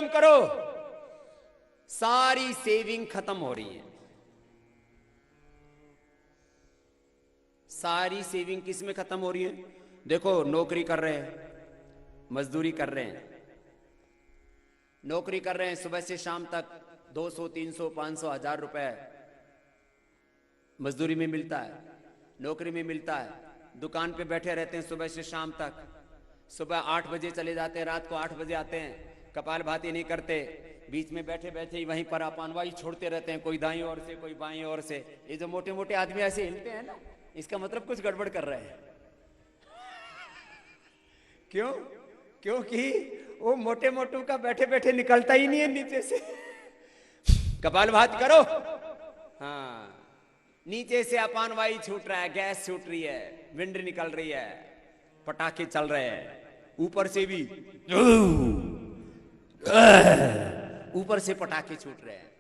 विलोम करो, सारी सेविंग खत्म हो रही है। सारी सेविंग किस में खत्म हो रही है? देखो, नौकरी कर रहे हैं, मजदूरी कर रहे हैं, नौकरी कर रहे हैं, सुबह से शाम तक 200, 300, 500, 1000 रुपए मजदूरी में मिलता है, नौकरी में मिलता है। दुकान पे बैठे रहते हैं सुबह से शाम तक, सुबह 8 बजे चले जाते हैं, रात को 8 बजे आते हैं, कपाल भाती नहीं करते, बीच में बैठे बैठे ही वहीं पर अपानवाई छोड़ते रहते हैं, कोई दाईं ओर से कोई बाईं ओर से। ये जो मोटे मोटे आदमी ऐसे हिलते हैं ना, इसका मतलब कुछ गड़बड़ कर रहे हैं। क्यों? क्योंकि वो मोटे मोटू का बैठे बैठे निकलता ही नहीं है नीचे से। कपाल भात करो, हाँ, नीचे से अपानवाई छूट रहा है, गैस छूट रही है, विंड निकल रही है, पटाखे चल रहे हैं, ऊपर से भी ऊपर से पटाखे छूट रहे हैं,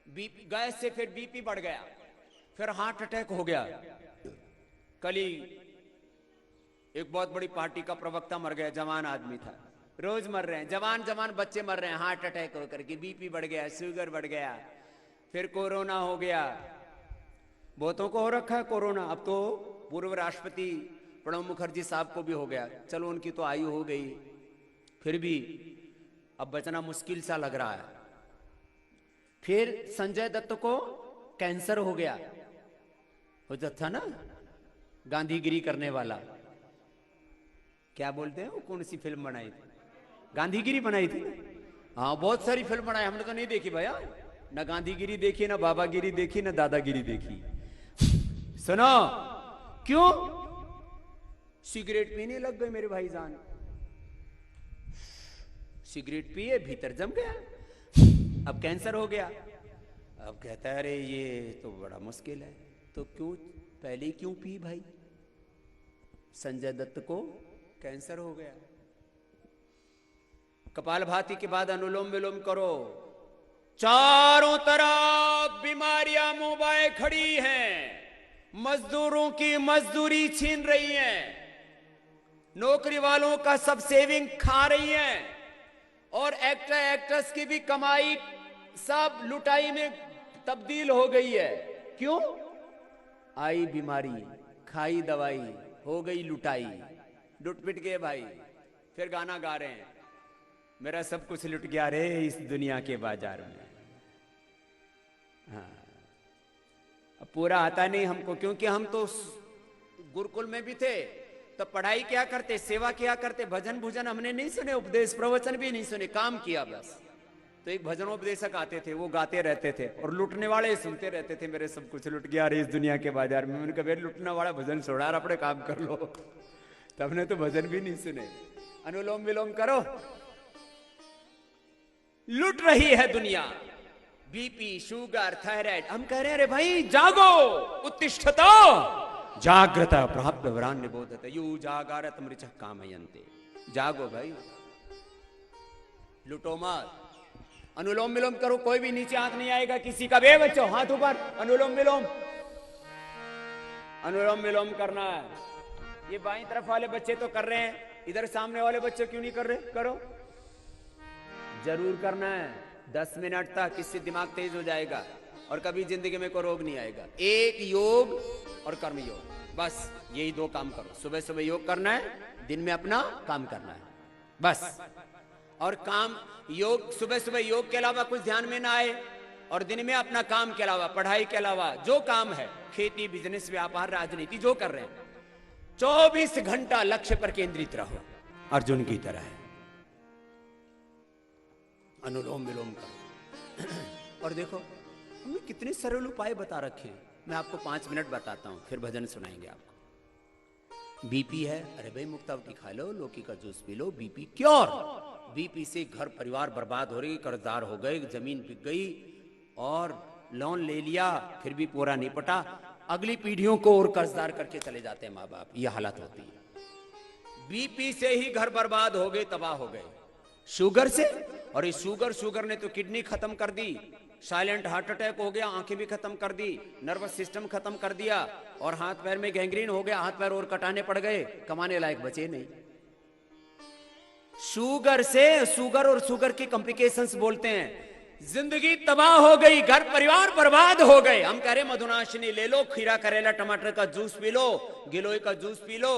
बीपी, गैस से फिर बीपी बढ़ गया, फिर हार्ट अटैक हो गया। कल ही एक बहुत बड़ी पार्टी का प्रवक्ता मर गया, जवान आदमी था, रोज मर रहे हैं, जवान जवान बच्चे मर रहे हैं हार्ट अटैक होकर के, बीपी बढ़ गया, शुगर बढ़ गया, फिर कोरोना हो गया, बहुतों को हो रखा है कोरोना। अब तो पूर्व राष्ट्रपति प्रणब मुखर्जी साहब को भी हो गया, चलो उनकी तो आयु हो गई, फिर भी अब बचना मुश्किल सा लग रहा है। फिर संजय दत्त को कैंसर हो गया, हो जाता था ना, गांधीगिरी करने वाला, क्या बोलते हैं वो, कौन सी फिल्म बनाई थी, गांधीगिरी बनाई थी। हाँ, बहुत सारी फिल्म बनाई, हमने तो नहीं देखी भैया, ना गांधीगिरी देखी, ना बाबागिरी देखी, ना दादागिरी देखी। सुनो, क्यों? सिगरेट पीने लग गए मेरे भाईजान, सिगरेट पिए, भीतर जम गया, अब कैंसर हो गया। अब कहता है अरे ये तो बड़ा मुश्किल है, तो क्यों पहले ही क्यों पी भाई? संजय दत्त को कैंसर हो गया। कपालभाति के बाद अनुलोम विलोम करो, चारों तरफ बीमारियां मुंह बाए खड़ी हैं, मजदूरों की मजदूरी छीन रही हैं, नौकरी वालों का सब सेविंग खा रही हैं, और एक्टर एक्ट्रेस की भी कमाई सब लुटाई में तब्दील हो गई है। क्यों? आई बीमारी, खाई दवाई, हो गई लुटाई, लुट पिट गए भाई। फिर गाना गा रहे हैं, मेरा सब कुछ लुट गया रे इस दुनिया के बाजार में। हाँ, अब पूरा आता नहीं हमको, क्योंकि हम तो गुरुकुल में भी थे, तो पढ़ाई क्या करते, सेवा क्या करते, भजन भुजन हमने नहीं सुने, उपदेश प्रवचन भी नहीं सुने, काम किया बस। तो एक भजनोपदेशक आते थे, वो गाते रहते थे, और लुटने वाले सुनते रहते थे, मेरे सब कुछ लुट गया रे इस दुनिया के बाजार में। उनका भाई लुटने वाला भजन छोड़ा, अपने काम कर लो। तब ने तो भजन भी नहीं सुने। अनुलोम विलोम करो, लुट रही है दुनिया, बीपी, शुगर, थायराइड। हम कह रहे हैं अरे भाई जागो, उत्तिष्ठत जागृत प्राप्त वरान निबोधत यू जागारत मृच कामयन्ते। जागो भाई, लुटो मत, अनुलोम विलोम करो, कोई भी नीचे हाथ नहीं आएगा किसी का। बे बच्चों हाथ ऊपर, अनुलोम विलोम, अनुलोम विलोम करना है। ये बाईं तरफ वाले बच्चे तो कर रहे हैं, इधर सामने वाले बच्चे क्यों नहीं कर रहे? करो, जरूर करना है, 10 मिनट तक, इससे दिमाग तेज हो जाएगा और कभी जिंदगी में कोई रोग नहीं आएगा। एक योग और कर्म योग, बस यही 2 काम करो। सुबह सुबह योग करना है, दिन में अपना काम करना है, बस। और काम योग, सुबह सुबह योग के अलावा कुछ ध्यान में ना आए, और दिन में अपना काम के अलावा, पढ़ाई के अलावा जो काम है, खेती, बिजनेस, व्यापार, राजनीति, जो कर रहे हैं, 24 घंटा लक्ष्य पर केंद्रित रहो, अर्जुन की तरह है। अनुलोम विलोम करो। और देखो हमने कितने सरल उपाय बता रखे हैं, मैं आपको 5 मिनट बताता हूं, फिर भजन सुनाएंगे आपको। बीपी है, अरे भाई मुक्तावती खा लो, लौकी का juice P low, BP cure. BP से घर परिवार बर्बाद हो रही, कर्जदार हो गए, जमीन बिक गई, और लोन ले लिया फिर भी पूरा नहीं पटा, अगली पीढ़ियों को और कर्जदार करके चले जाते हैं माँ बाप, ये हालत होती है। बीपी से ही घर बर्बाद हो गए, तबाह हो गए। शुगर से, और ये शुगर ने तो किडनी खत्म कर दी, साइलेंट हार्ट अटैक हो गया, आंखें भी खत्म कर दी, नर्वस सिस्टम खत्म कर दिया, और हाथ पैर में गैंग्रीन हो गया, हाथ पैर और कटाने पड़ गए, कमाने लायक बचे नहीं। शुगर और शुगर की कॉम्प्लिकेशंस बोलते हैं। जिंदगी तबाह हो गई, घर परिवार बर्बाद हो गए। हम कह रहे मधुनाशिनी ले लो, खीरा करेला टमाटर का जूस पी लो, गिलोय का जूस पी लो,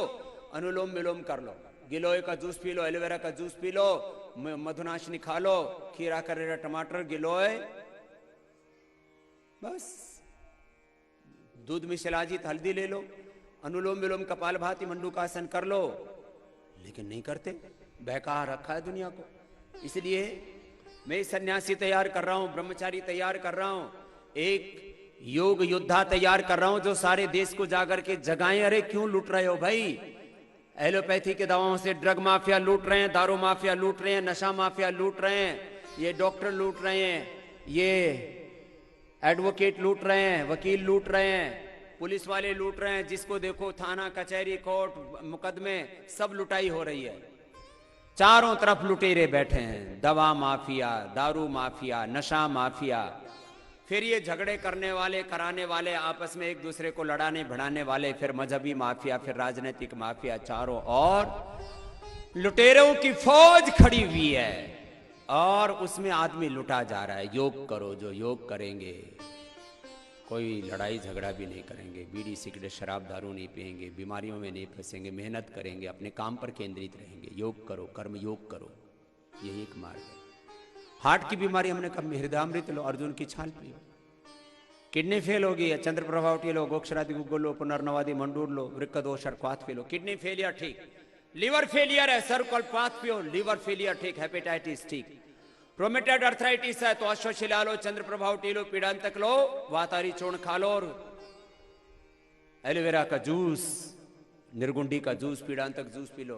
अनुलोम विलोम कर लो, गिलोय का जूस पी लो, एलोवेरा का जूस पी लो, मधुनाशिनी खा लो, खीरा करेला टमाटर गिलोय, बस। दूध में शिलाजीत हल्दी ले लो, अनुलोम विलोम कपालभाति मंडूकासन कर लो, लेकिन नहीं करते, बहका रखा है दुनिया को। इसलिए मैं सन्यासी तैयार कर रहा हूं, ब्रह्मचारी तैयार कर रहा हूं, एक योग योद्धा तैयार कर रहा हूं जो सारे देश को जाकर के जगाएं। अरे क्यों लूट रहे हो भाई? एलोपैथी के दवाओं से ड्रग माफिया लूट रहे हैं, दारू माफिया लूट रहे हैं, नशा माफिया लूट रहे हैं, ये डॉक्टर लूट रहे हैं, ये एडवोकेट लूट रहे हैं, वकील लूट रहे हैं, पुलिस वाले लूट रहे हैं। जिसको देखो थाना कचहरी कोर्ट मुकदमे सब लुटाई हो रही है। चारों तरफ लुटेरे बैठे हैं, दवा माफिया, दारू माफिया, नशा माफिया, फिर ये झगड़े करने वाले, कराने वाले, आपस में एक दूसरे को लड़ाने भिड़ाने वाले, फिर मजहबी माफिया, फिर राजनीतिक माफिया, चारों और लुटेरों की फौज खड़ी हुई है और उसमें आदमी लुटा जा रहा है। योग करो, जो योग करेंगे कोई लड़ाई झगड़ा भी नहीं करेंगे, बीड़ी सिगरेट शराब दारू नहीं पिएंगे, बीमारियों में नहीं फंसेंगे, मेहनत करेंगे, अपने काम पर केंद्रित रहेंगे। योग करो, कर्म योग करो, यही एक मार्ग है। हार्ट की बीमारी हमने कहा हृदयामृत लो, अर्जुन की छाल पियो। किडनी फेल होगी, चंद्र प्रभावटी लो, गोक्षरादि गुग्गुल लो, पुनर्नवादी मंडूर लो, वृक्क दोष क्वाथ पियो। किडनी फेलियर ठीक, लीवर फेलियर है, सर्वकल्पात पियो, लीवर फेलियर ठीक, हेपेटाइटिस ठीक, रोमेटॉइड अर्थराइटिस है तो अश्वशिला लो, चंद्र प्रभावटी लो, पीड़ांतक लो, वातारी चूर्ण खा लो, और एलोवेरा का जूस, निर्गुंडी का जूस, पीड़ांतक जूस पी लो,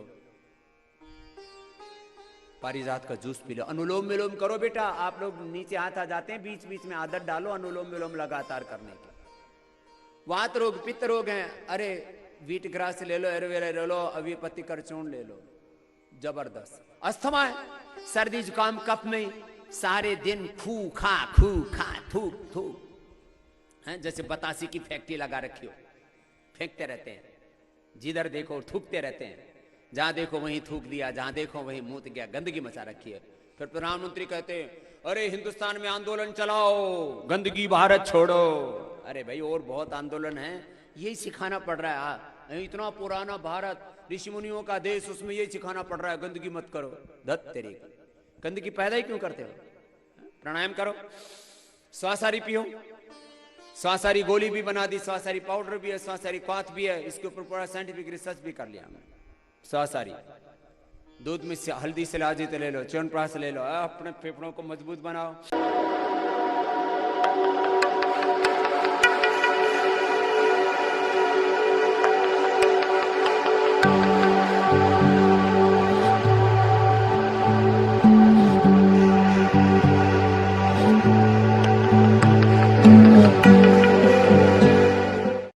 पारिजात का जूस पी लो, अनुलोम विलोम करो बेटा। आप लोग नीचे हाथ आ जाते हैं, बीच बीच में आदत डालो अनुलोम विलोम लगातार करने की। वात रोग, पित्त रोग हैं, अरे वीट ग्रास ले लो, एलोवेरा ले लो, अविपत्ति कर चूर्ण ले लो, जबरदस्त। अस्थमा है, सर्दी जुकाम कफ में सारे दिन खू खा थूक थूक हैं, जैसे बतासी की फैक्ट्री लगा रखी हो, फेंकते रहते हैं, जिधर देखो थूकते रहते हैं, जहां देखो वहीं थूक दिया, जहां देखो वहीं मुंह गया, गंदगी मचा रखी है। फिर प्रधानमंत्री कहते हैं अरे हिंदुस्तान में आंदोलन चलाओ, गंदगी भारत छोड़ो। अरे भाई और बहुत आंदोलन है, यही सिखाना पड़ रहा है। इतना पुराना भारत, ऋषि मुनियों का देश, उसमें यही सिखाना पड़ रहा है गंदगी मत करो। धत तेरी, गंदगी पैदा ही क्यों करते हो? प्राणायाम करो, स्वासारी पियो, स्वासारी गोली भी बना दी, स्वासारी पाउडर भी है, स्वासारी क्वाथ भी है, इसके ऊपर पूरा साइंटिफिक रिसर्च भी कर लिया हमने। स्वासारी दूध में हल्दी शिलाजीत ले लो, च्यवनप्राश ले लो, अपने फेफड़ों को मजबूत बनाओ।